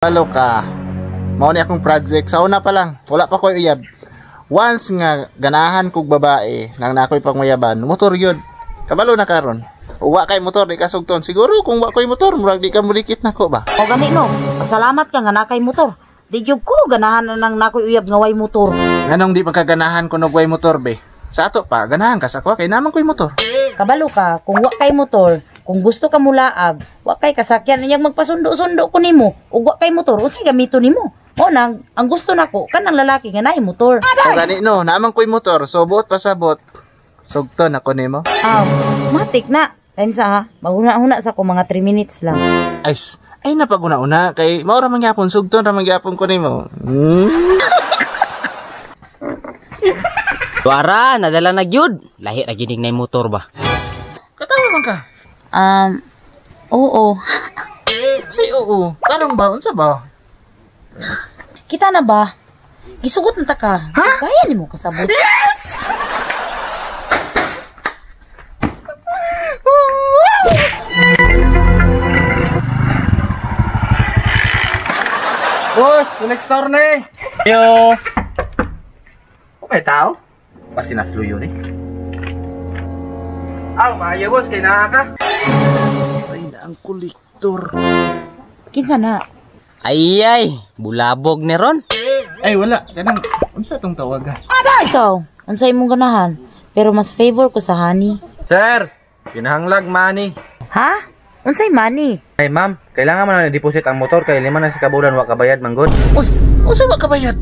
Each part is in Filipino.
Halo ka. Mao ni akong project sa una pa lang. Wala pa ko uyab. Once nga ganahan kog babae nang nakoy panguyaban, motor yun. Kabalo na karon. Uwa kay motor di kasugton. Siguro kung wa koy motor, murag di ka mulikit nako ba. O gani no. Pasalamat ka nga nakay motor. Di gyud ko ganahan na nang nakoy uyab nga way motor. Nganong di pagkaganahan ko og way motor be? Sa ato pa ganahan ka sa ko kay naman koy motor. Kabalo ka kung wa kay motor. Kung gusto ka mulaag, wa kay kasakyan niyang magpasundo-sundo ko nimo. Ug wa kay motor, unsay gamiton nimo? O nang ang gusto nako kanang lalaki nga naay motor. O gani no, naman ko'y motor, so buot pasabot. Sugton ako nimo. Matik na. Time sa ha, maguna-una sa ko mga 3 minutes lang. Ay napaguna-una kay mao ra man gyapon sugton ra man gyapon ko nimo. Tuara, nadala na gyud. Lahi ra gyud nay motor ba? Katawa man ka. Oo. Say oo. Karong ba unsa ba? Kita na ba? Gisugot na ta ka. Ha? Kaya nimo kasabot. Yes! Boss, kolektor ni. Yo. Okay tao? Pasinasluyo ni. Maayo boss, kay naa ka. Ay na ang kolektor. Kinsa na? Ay, bulabog ni ron. Ay wala, kanang unsa tong tawagan? Ikaw, unsay imong ganahan? Pero mas favor ko sa honey. Sir, kinahanglag money. Ha? Unsay money? Ay ma'am, kailangan man na deposit ang motor kay lima na sa kabulan wa kabayad manggod. Uy, unsa ba kabayad?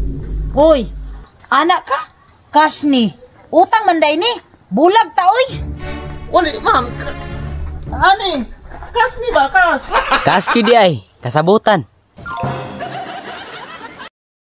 Hoy, anak ka? Cash ni. Utang man day ni. Bulag ta oy. Wali, ma'am. Ani, kas ni ba kas? Kaski di ay, kasabutan.